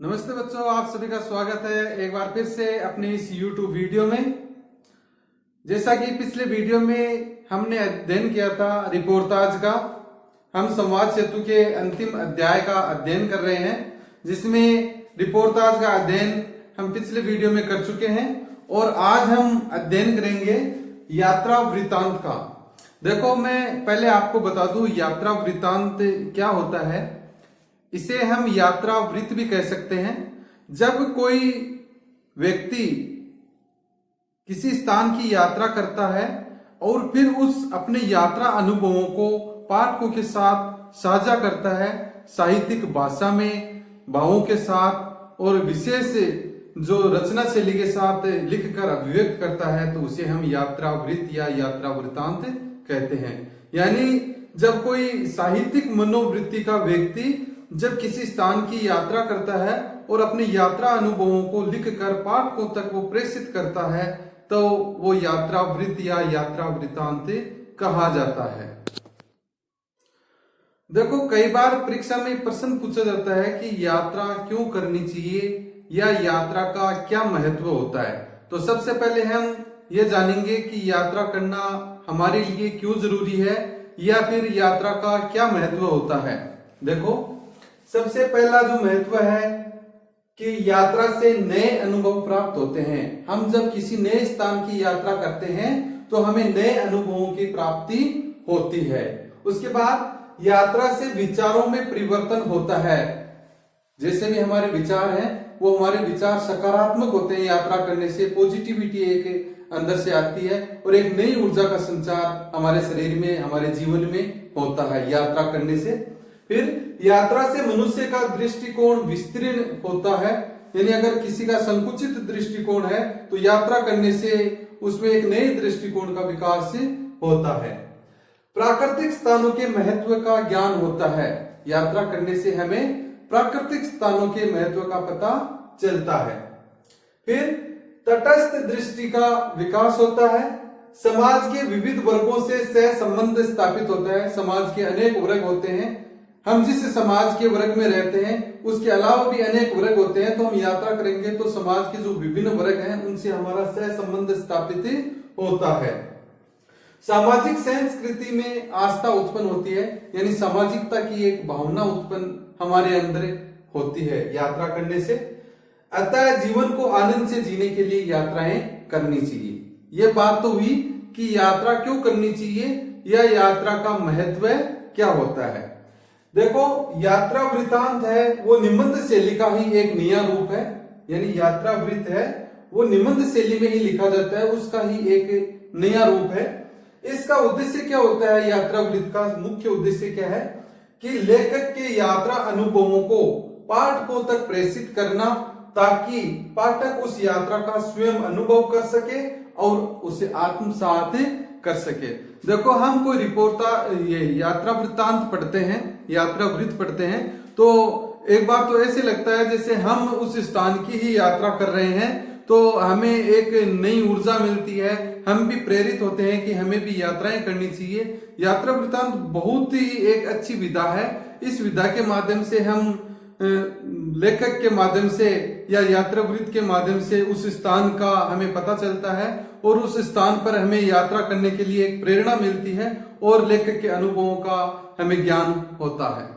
नमस्ते बच्चों, आप सभी का स्वागत है एक बार फिर से अपने इस YouTube वीडियो में। जैसा कि पिछले वीडियो में हमने अध्ययन किया था रिपोर्टाज का, हम संवाद सेतु के अंतिम अध्याय का अध्ययन कर रहे हैं, जिसमें रिपोर्टाज का अध्ययन हम पिछले वीडियो में कर चुके हैं और आज हम अध्ययन करेंगे यात्रा वृत्तांत का। देखो, मैं पहले आपको बता दूं यात्रा वृत्तांत क्या होता है। इसे हम यात्रा वृत्त भी कह सकते हैं। जब कोई व्यक्ति किसी स्थान की यात्रा करता है और फिर उस अपने यात्रा अनुभवों को पाठकों के साथ साझा करता है, साहित्यिक भाषा में भावों के साथ और विशेष जो रचना शैली के साथ लिखकर अभिव्यक्त करता है, तो उसे हम यात्रा वृत्त या यात्रा वृत्तांत कहते हैं। यानी जब कोई साहित्यिक मनोवृत्ति का व्यक्ति जब किसी स्थान की यात्रा करता है और अपने यात्रा अनुभवों को लिखकर पाठकों तक वो प्रेषित करता है, तो वो यात्रा वृत्त या यात्रा वृत्तांत कहा जाता है। देखो, कई बार परीक्षा में प्रश्न पूछा जाता है कि यात्रा क्यों करनी चाहिए या यात्रा का क्या महत्व होता है। तो सबसे पहले हम ये जानेंगे कि यात्रा करना हमारे लिए क्यों जरूरी है या फिर यात्रा का क्या महत्व होता है। देखो, सबसे पहला जो महत्व है कि यात्रा से नए अनुभव प्राप्त होते हैं। हम जब किसी नए स्थान की यात्रा करते हैं तो हमें नए अनुभवों की प्राप्ति होती है। उसके बाद यात्रा से विचारों में परिवर्तन होता है। जैसे भी हमारे विचार हैं वो हमारे विचार सकारात्मक होते हैं। यात्रा करने से पॉजिटिविटी एक अंदर से आती है और एक नई ऊर्जा का संचार हमारे शरीर में, हमारे जीवन में होता है यात्रा करने से। फिर यात्रा से मनुष्य का दृष्टिकोण विस्तीर्ण होता है। यानी अगर किसी का संकुचित दृष्टिकोण है तो यात्रा करने से उसमें एक नए दृष्टिकोण का विकास होता है। प्राकृतिक स्थानों के महत्व का ज्ञान होता है। यात्रा करने से हमें प्राकृतिक स्थानों के महत्व का पता चलता है। फिर तटस्थ दृष्टि का विकास होता है। समाज के विविध वर्गों से सह संबंध स्थापित होता है। समाज के अनेक वर्ग होते हैं। हम जिस समाज के वर्ग में रहते हैं उसके अलावा भी अनेक वर्ग होते हैं, तो हम यात्रा करेंगे तो समाज के जो विभिन्न वर्ग हैं उनसे हमारा सह संबंध स्थापित होता है। सामाजिक संस्कृति में आस्था उत्पन्न होती है। यानी सामाजिकता की एक भावना उत्पन्न हमारे अंदर होती है यात्रा करने से। अतः जीवन को आनंद से जीने के लिए यात्राएं करनी चाहिए। यह बात तो हुई कि यात्रा क्यों करनी चाहिए या यात्रा का महत्व क्या होता है। देखो, यात्रा वृत्तांत है वो निबंध शैली का ही एक नया रूप है। यानी यात्रा वृत्त है वो निबंध शैली में ही लिखा जाता है, उसका ही एक नया रूप है। इसका उद्देश्य क्या होता है? यात्रा वृत्त का मुख्य उद्देश्य क्या है कि लेखक के यात्रा अनुभवों को पाठकों तक प्रेषित करना, ताकि पाठक उस यात्रा का स्वयं अनुभव कर सके और उसे आत्मसात कर सके। देखो, हम कोई ये यात्रा वृत्तांत पढ़ते हैं, यात्रा वृत्त पढ़ते हैं, तो एक बार तो ऐसे लगता है जैसे हम उस स्थान की ही यात्रा कर रहे हैं, तो हमें एक नई ऊर्जा मिलती है। हम भी प्रेरित होते हैं कि हमें भी यात्राएं करनी चाहिए। यात्रा वृत्तांत बहुत ही एक अच्छी विधा है। इस विधा के माध्यम से हम लेखक के माध्यम से या यात्रा वृत्त के माध्यम से उस स्थान का हमें पता चलता है और उस स्थान पर हमें यात्रा करने के लिए एक प्रेरणा मिलती है और लेखक के अनुभवों का हमें ज्ञान होता है।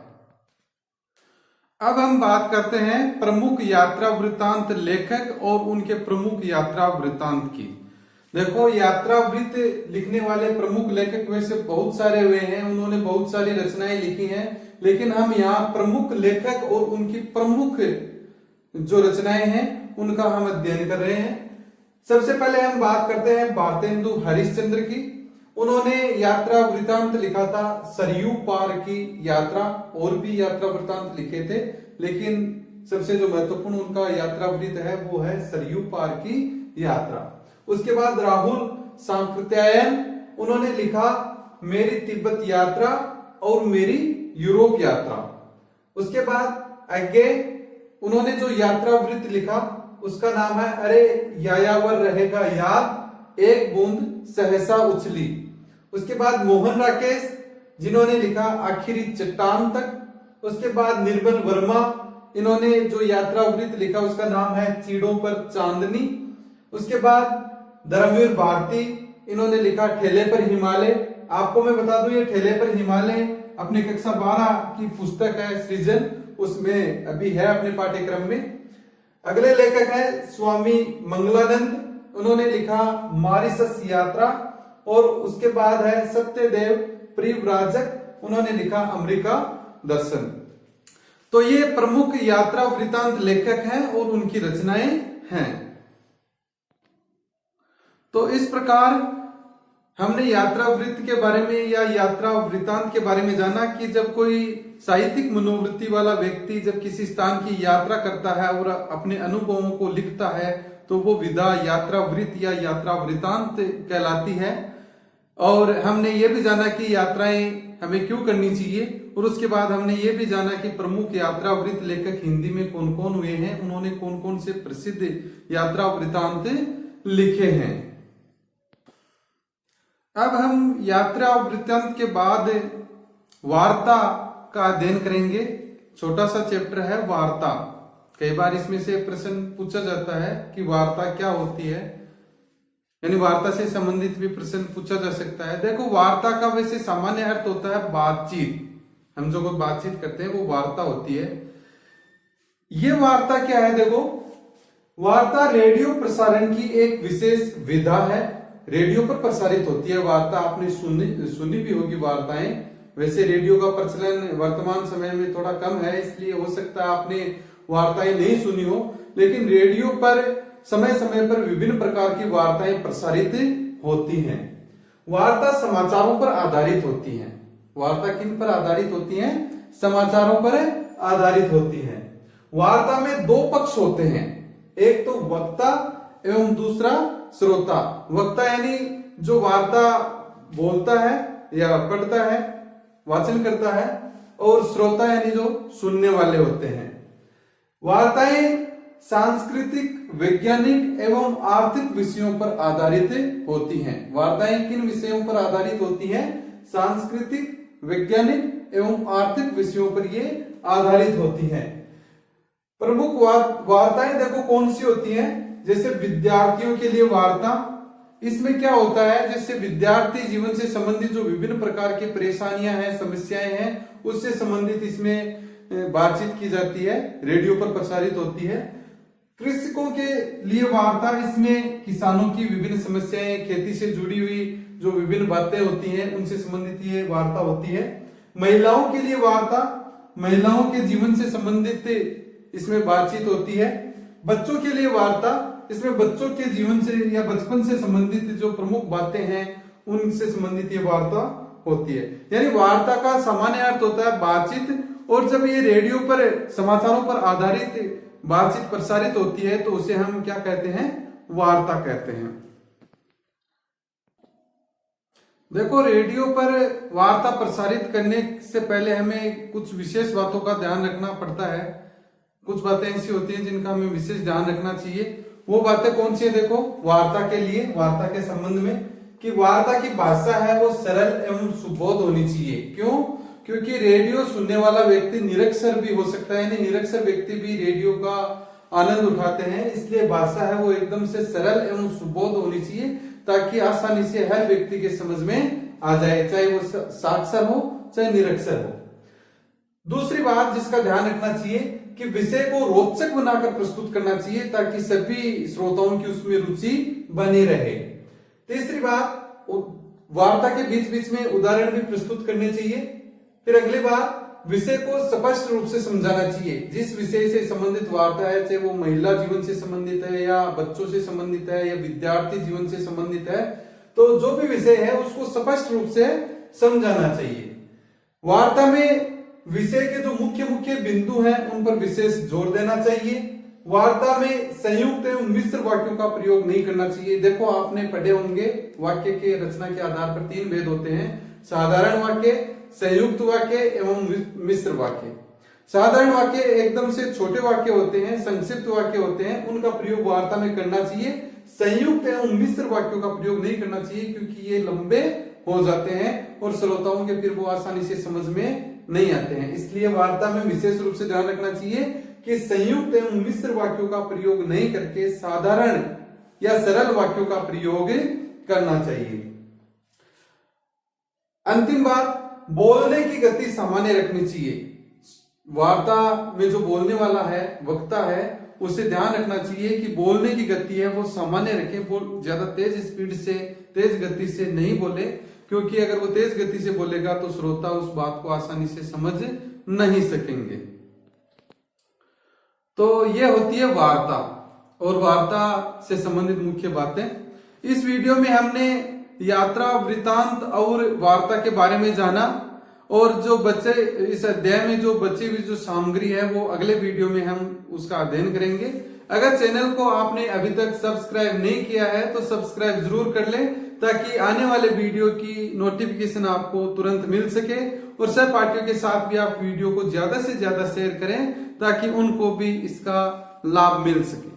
अब हम बात करते हैं प्रमुख यात्रा वृत्तांत लेखक और उनके प्रमुख यात्रा वृत्तांत की। देखो, यात्रा वृत्त लिखने वाले प्रमुख लेखक वैसे बहुत सारे हुए हैं, उन्होंने बहुत सारी रचनाएं लिखी हैं, लेकिन हम यहाँ प्रमुख लेखक और उनकी प्रमुख जो रचनाएं हैं उनका हम अध्ययन कर रहे हैं। सबसे पहले हम बात करते हैं भारतेंदु हरिश्चंद्र की। उन्होंने यात्रा वृत्तांत लिखा था सरयू पार की यात्रा, और भी यात्रा वृत्तांत लिखे थे, लेकिन सबसे जो महत्वपूर्ण उनका यात्रा वृत्त है वो है सरयू पार की यात्रा। उसके बाद राहुल सांकृत्यायन, उन्होंने लिखा मेरी तिब्बत यात्रा और मेरी यूरोप यात्रा। उसके बाद आगे उन्होंने जो यात्रा वृत्त लिखा उसका नाम है अरे यायावर रहेगा याद, एक बूंद सहसा उछली। उसके बाद मोहन राकेश, जिन्होंने लिखा आखिरी चट्टान तक। उसके बाद निर्मल वर्मा, इन्होंने जो यात्रा वृत्त लिखा उसका नाम है चीड़ों पर चांदनी। उसके बाद धर्मवीर भारती, इन्होंने लिखा ठेले पर हिमालय। आपको मैं बता दूं ये ठेले पर हिमालय अपनी कक्षा 12 की पुस्तक है सृजन, उसमें अभी है अपने पाठ्यक्रम में। अगले लेखक है स्वामी मंगलानंद, उन्होंने लिखा मॉरिशस यात्रा। और उसके बाद है सत्यदेव परिव्राजक, उन्होंने लिखा अमेरिका दर्शन। तो ये प्रमुख यात्रा वृत्तांत लेखक हैं और उनकी रचनाएं हैं। तो इस प्रकार हमने यात्रा वृत्त के बारे में या यात्रा वृत्तांत के बारे में जाना कि जब कोई साहित्यिक मनोवृत्ति वाला व्यक्ति जब किसी स्थान की यात्रा करता है और अपने अनुभवों को लिखता है तो वो विधा यात्रा वृत्त या यात्रा वृत्तांत कहलाती है। और हमने ये भी जाना कि यात्राएं हमें क्यों करनी चाहिए, और उसके बाद हमने ये भी जाना कि प्रमुख यात्रा वृत्त लेखक हिंदी में कौन कौन हुए हैं, उन्होंने कौन कौन से प्रसिद्ध यात्रा वृत्तांत लिखे हैं। अब हम यात्रा वृत्तांत के बाद वार्ता का अध्ययन करेंगे। छोटा सा चैप्टर है वार्ता। कई बार इसमें से प्रश्न पूछा जाता है कि वार्ता क्या होती है, यानी वार्ता से संबंधित भी प्रश्न पूछा जा सकता है। देखो वार्ता का वैसे सामान्य अर्थ होता है बातचीत, हम जो कोई बातचीत करते हैं वो वार्ता होती है। ये वार्ता क्या है, देखो वार्ता रेडियो प्रसारण की एक विशेष विधा है, रेडियो पर प्रसारित होती है वार्ता। आपने सुनी भी होगी वार्ताएं। वैसे रेडियो का प्रचलन वर्तमान समय में थोड़ा कम है, इसलिए हो सकता है आपने वार्ताएं नहीं सुनी हो, लेकिन रेडियो पर समय समय पर विभिन्न प्रकार की वार्ताएं प्रसारित होती हैं। वार्ता समाचारों पर आधारित होती हैं। वार्ता किन पर आधारित होती हैं? समाचारों पर आधारित होती हैं। वार्ता में दो पक्ष होते हैं, एक तो वक्ता एवं दूसरा श्रोता। वक्ता यानी जो वार्ता बोलता है या पढ़ता है, वाचन करता है, और श्रोता यानी जो सुनने वाले होते हैं। वार्ताएं सांस्कृतिक, वैज्ञानिक एवं आर्थिक विषयों पर आधारित होती हैं। वार्ताएं किन विषयों पर आधारित होती हैं? सांस्कृतिक, वैज्ञानिक एवं आर्थिक विषयों पर ये आधारित होती हैं। प्रमुख वार्ताएं देखो कौन सी होती हैं, जैसे विद्यार्थियों के लिए वार्ता। इसमें क्या होता है, जैसे विद्यार्थी जीवन से संबंधित जो विभिन्न प्रकार की परेशानियां हैं, समस्याएं हैं, उससे संबंधित इसमें बातचीत की जाती है, रेडियो पर प्रसारित होती है। कृषकों के लिए वार्ता, इसमें किसानों की विभिन्न समस्याएं, खेती से जुड़ी हुई जो विभिन्न बातें होती हैं उनसे संबंधित ये वार्ता होती है। महिलाओं के लिए वार्ता, महिलाओं के जीवन से संबंधित इसमें बातचीत होती है। बच्चों के लिए वार्ता, इसमें बच्चों के जीवन से या बचपन से संबंधित जो प्रमुख बातें हैं उनसे संबंधित ये वार्ता होती है। यानी वार्ता का सामान्य अर्थ होता है बातचीत, और जब ये रेडियो पर समाचारों पर आधारित बातचीत प्रसारित होती है तो उसे हम क्या कहते हैं? वार्ता कहते हैं। देखो रेडियो पर वार्ता प्रसारित करने से पहले हमें कुछ विशेष बातों का ध्यान रखना पड़ता है। कुछ बातें ऐसी होती हैं जिनका हमें विशेष ध्यान रखना चाहिए। वो बातें कौन सी है? देखो वार्ता के लिए, वार्ता के संबंध में, कि वार्ता की भाषा है वो सरल एवं सुबोध होनी चाहिए। क्यों? क्योंकि रेडियो सुनने वाला व्यक्ति निरक्षर भी हो सकता है, यानी निरक्षर व्यक्ति भी रेडियो का आनंद उठाते हैं, इसलिए भाषा है वो एकदम से सरल एवं सुबोध होनी चाहिए ताकि आसानी से हर व्यक्ति के समझ में आ जाए, चाहे वो साक्षर हो चाहे निरक्षर हो। दूसरी बात जिसका ध्यान रखना चाहिए कि विषय को रोचक बनाकर प्रस्तुत करना चाहिए ताकि सभी श्रोताओं की उसमें रुचि बनी रहे। तीसरी बात, वार्ता के बीच बीच में उदाहरण भी प्रस्तुत करने चाहिए। फिर अगली बात, विषय को स्पष्ट रूप से समझाना चाहिए। जिस विषय से संबंधित वार्ता है, चाहे वो महिला जीवन से संबंधित है या बच्चों से संबंधित है या विद्यार्थी जीवन से संबंधित है, तो जो भी विषय है उसको स्पष्ट रूप से समझाना चाहिए। वार्ता में विषय के जो मुख्य मुख्य बिंदु हैं उन पर विशेष जोर देना चाहिए। वार्ता में संयुक्त एवं मिश्र वाक्यों का प्रयोग नहीं करना चाहिए। देखो आपने पढ़े होंगे वाक्य के रचना के आधार पर 3 भेद होते हैं, साधारण वाक्य, संयुक्त वाक्य एवं मिश्र वाक्य। साधारण वाक्य एकदम से छोटे वाक्य होते हैं, संक्षिप्त वाक्य होते हैं, उनका प्रयोग वार्ता में करना चाहिए। संयुक्त एवं मिश्र वाक्यों का प्रयोग नहीं करना चाहिए क्योंकि ये लंबे हो जाते हैं और श्रोताओं के फिर वो आसानी से समझ में नहीं आते हैं। इसलिए वार्ता में विशेष रूप से ध्यान रखना चाहिए कि संयुक्त एवं मिश्र वाक्यों का प्रयोग नहीं करके साधारण या सरल वाक्यों का प्रयोग करना चाहिए। अंतिम बात, बोलने की गति सामान्य रखनी चाहिए। वार्ता में जो बोलने वाला है, वक्ता है, उसे ध्यान रखना चाहिए कि बोलने की गति है वो सामान्य रखे, ज्यादा तेज स्पीड से, तेज गति से नहीं बोले, क्योंकि अगर वो तेज गति से बोलेगा तो श्रोता उस बात को आसानी से समझ नहीं सकेंगे। तो ये होती है वार्ता और वार्ता से संबंधित मुख्य बातें। इस वीडियो में हमने यात्रा वृतांत और वार्ता के बारे में जाना, और जो बच्चे इस अध्याय में जो बची हुई जो सामग्री है वो अगले वीडियो में हम उसका अध्ययन करेंगे। अगर चैनल को आपने अभी तक सब्सक्राइब नहीं किया है तो सब्सक्राइब जरूर कर लें, ताकि आने वाले वीडियो की नोटिफिकेशन आपको तुरंत मिल सके, और सहपाठियों के साथ भी आप वीडियो को ज्यादा से ज्यादा शेयर करें ताकि उनको भी इसका लाभ मिल सके।